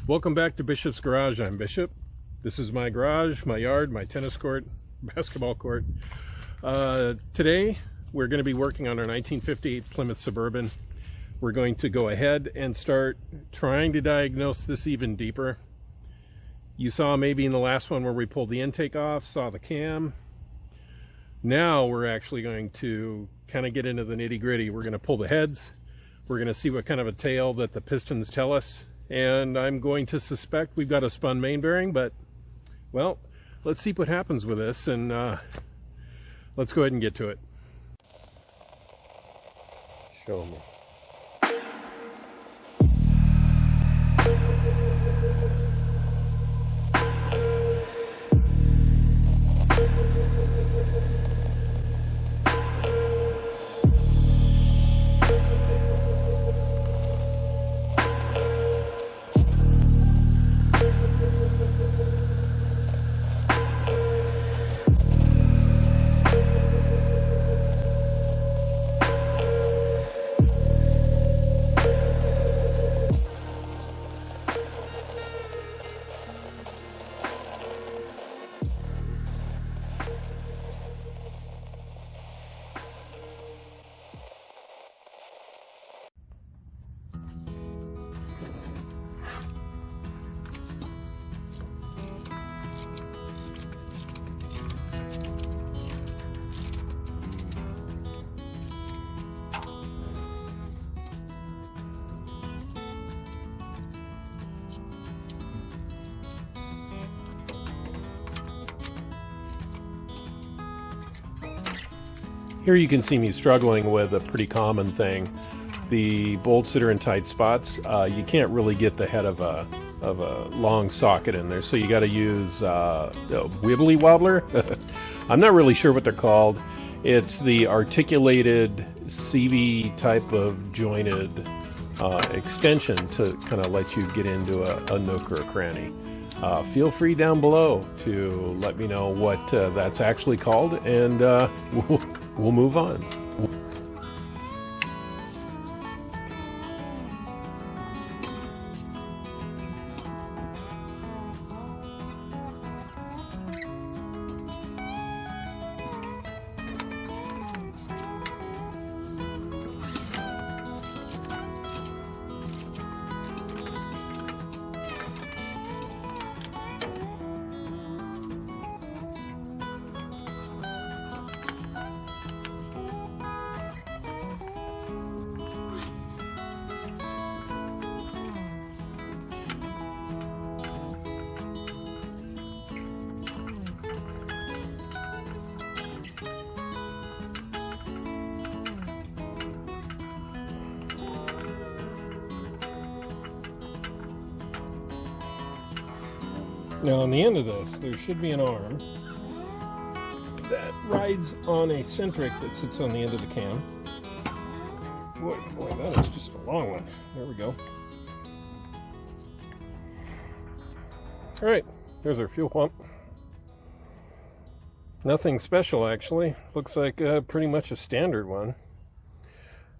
Welcome back to Bishop's Garage. I'm Bishop. This is my garage, my yard, my tennis court, basketball court. Today we're going to be working on our 1958 Plymouth Suburban. We're going to go ahead and start trying to diagnose this even deeper. You saw maybe in the last one where we pulled the intake off, saw the cam. Now we're actually going to kind of get into the nitty-gritty. We're going to pull the heads. We're going to see what kind of a tail that the pistons tell us. And I'm going to suspect we've got a spun main bearing, but, well, let's see what happens with this, and let's go ahead and get to it. Show me. Here you can see me struggling with a pretty common thing. The bolts that are in tight spots, you can't really get the head of a long socket in there, so you got to use a wibbly wobbler. I'm not really sure what they're called. It's the articulated CV type of jointed extension to kind of let you get into a nook or a cranny. Feel free down below to let me know what that's actually called, and we'll move on. Now on the end of this, there should be an arm that rides on a centric that sits on the end of the cam. Boy, that is just a long one. There we go. Alright, there's our fuel pump. Nothing special actually. Looks like pretty much a standard one.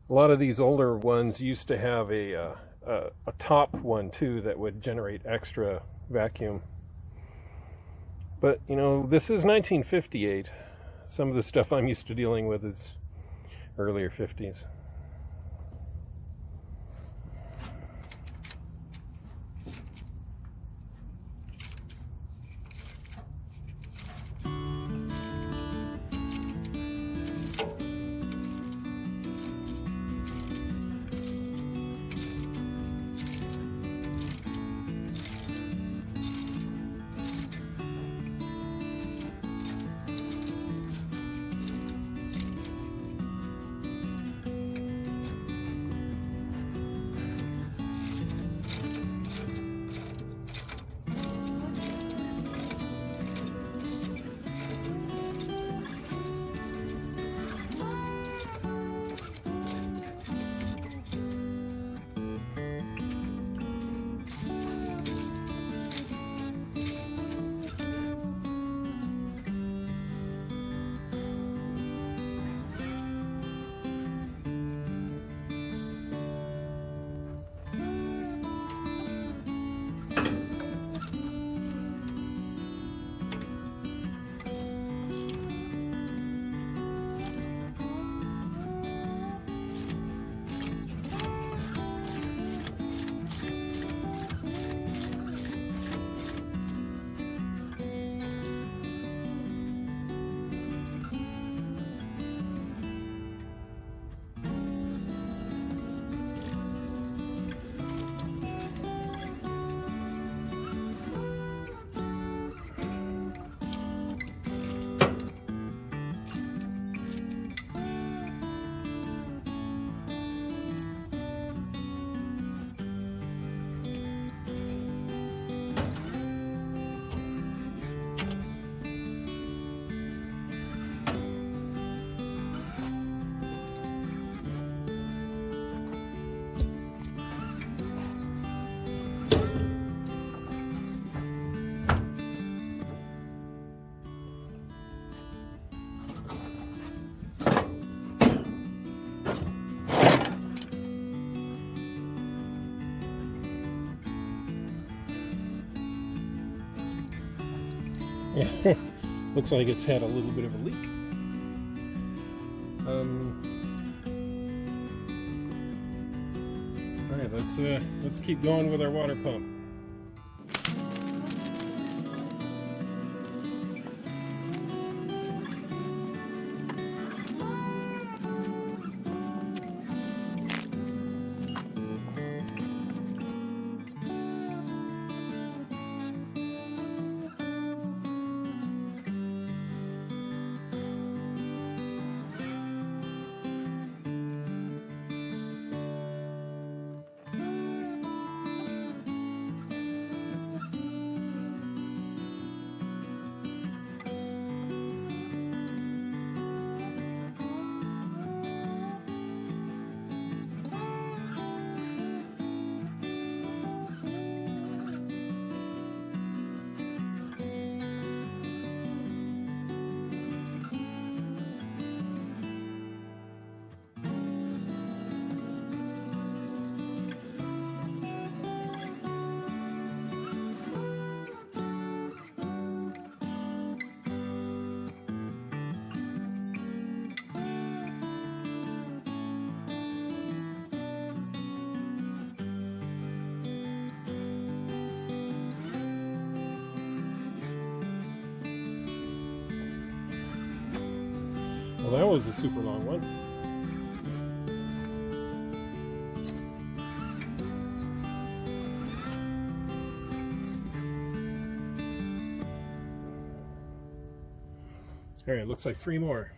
A lot of these older ones used to have a top one too that would generate extra vacuum. But, you know, this is 1958. Some of the stuff I'm used to dealing with is earlier 50s. Yeah, looks like it's had a little bit of a leak. All right, let's keep going with our water pump. Well, that was a super long one. All right, looks like 3 more.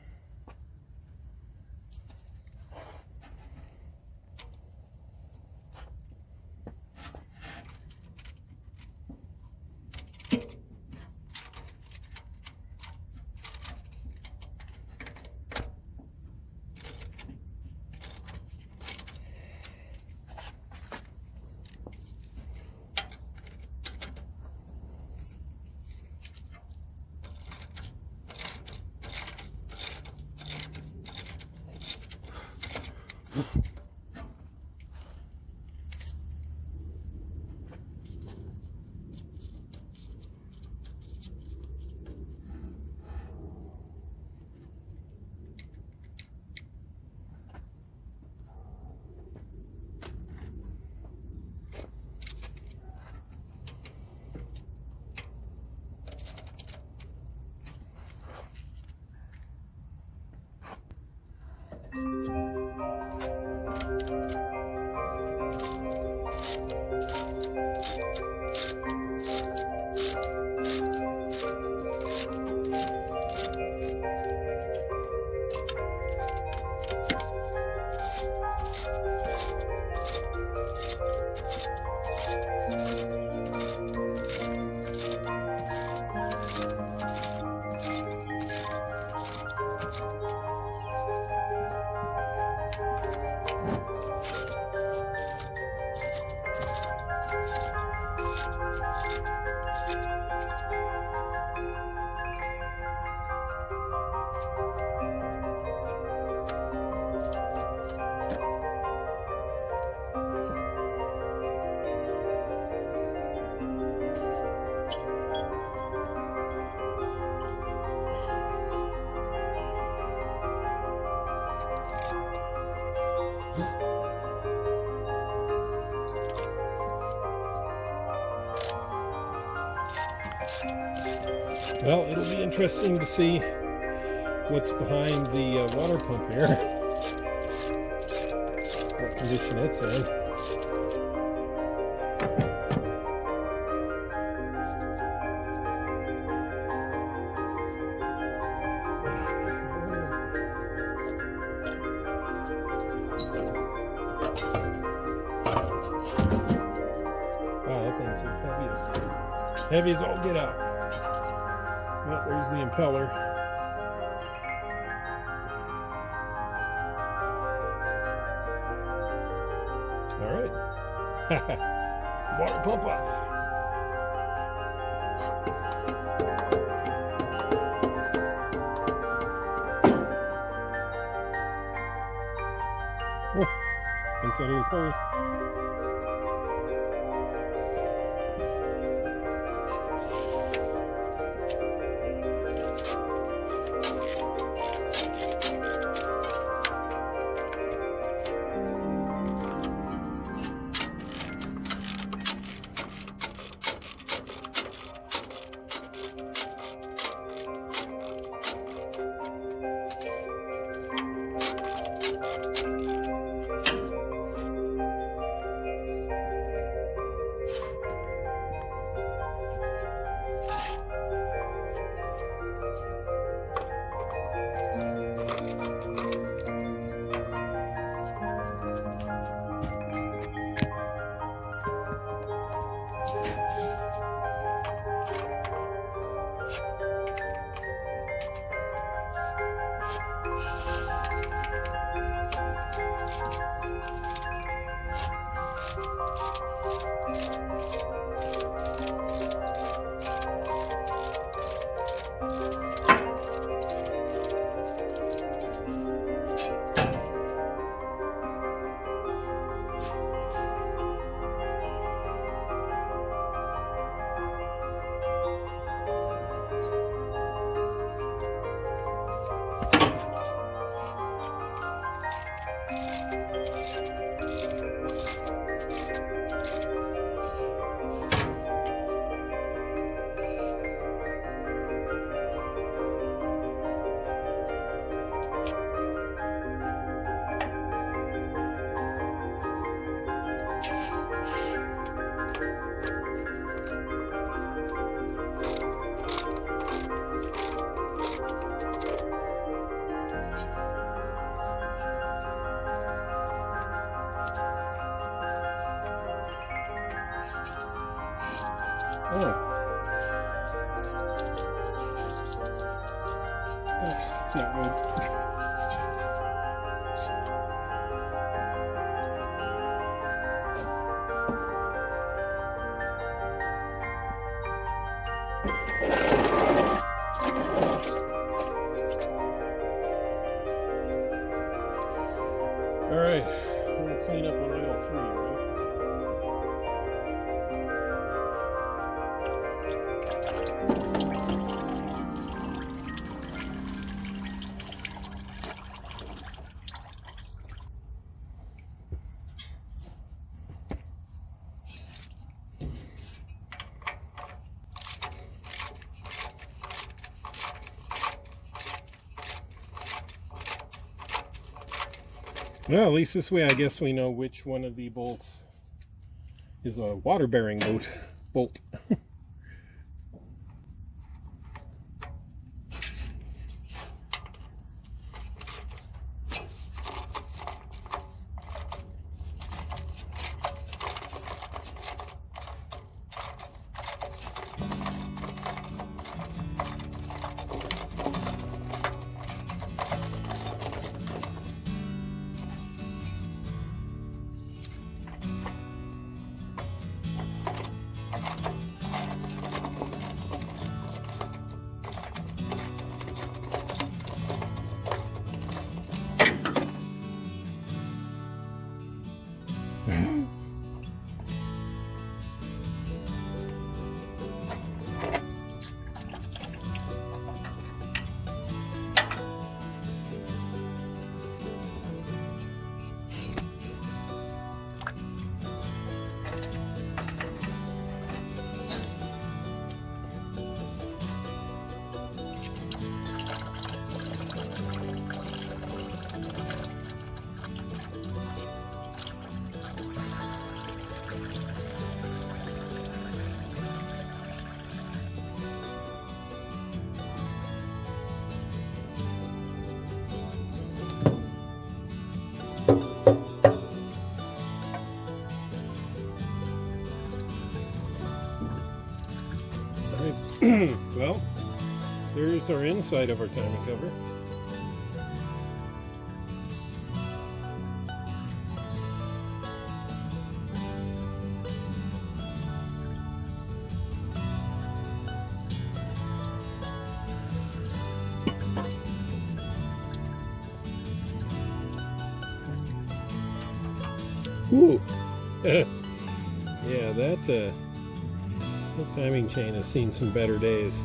Well, it'll be interesting to see what's behind the water pump here. What condition it's in. Wow, that thing's as heavy as all get out. Well, there's the impeller. All right. Water pump off. Inside of the pulley. It's not good. All right, we're gonna clean up on aisle 3, right? Well, at least this way I guess we know which one of the bolts is a water-bearing bolt. Well, there's our inside of our timing cover. Ooh. Yeah, that timing chain has seen some better days.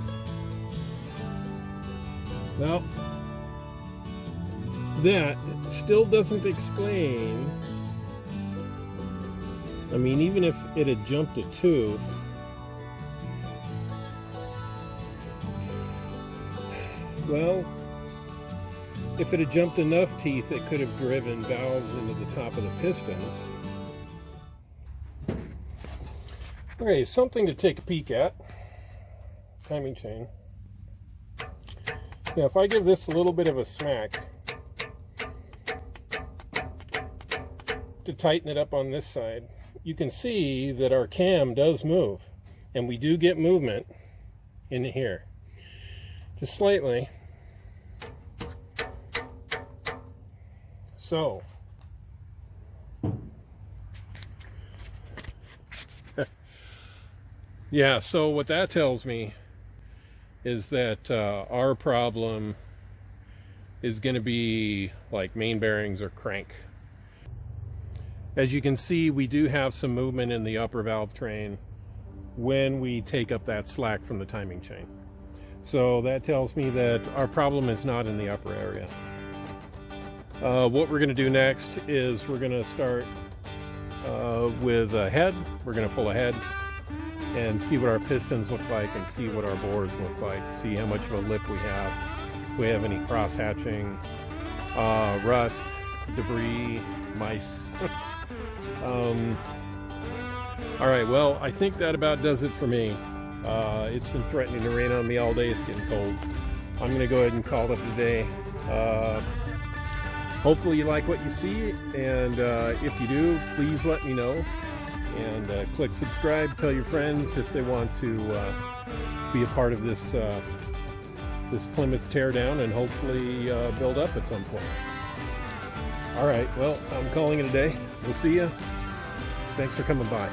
Well, that still doesn't explain. I mean, even if it had jumped a tooth, well, if it had jumped enough teeth, it could have driven valves into the top of the pistons. Okay, something to take a peek at. Timing chain. Now, if I give this a little bit of a smack to tighten it up on this side, you can see that our cam does move, and we do get movement in here, just slightly. So, yeah, so what that tells me is that our problem is going to be like main bearings or crank. As you can see, we do have some movement in the upper valve train when we take up that slack from the timing chain. So that tells me that our problem is not in the upper area. What we're going to do next is we're going to start with a head. We're going to pull a head and see what our pistons look like and see what our bores look like, see how much of a lip we have, if we have any cross hatching, rust, debris, mice. All right, well, I think that about does it for me. It's been threatening to rain on me all day. It's getting cold. I'm going to go ahead and call it a day. Hopefully you like what you see, and if you do, please let me know. And click subscribe. Tell your friends if they want to be a part of this this Plymouth teardown, and hopefully build up at some point. All right, well, I'm calling it a day. We'll see you. Thanks for coming by.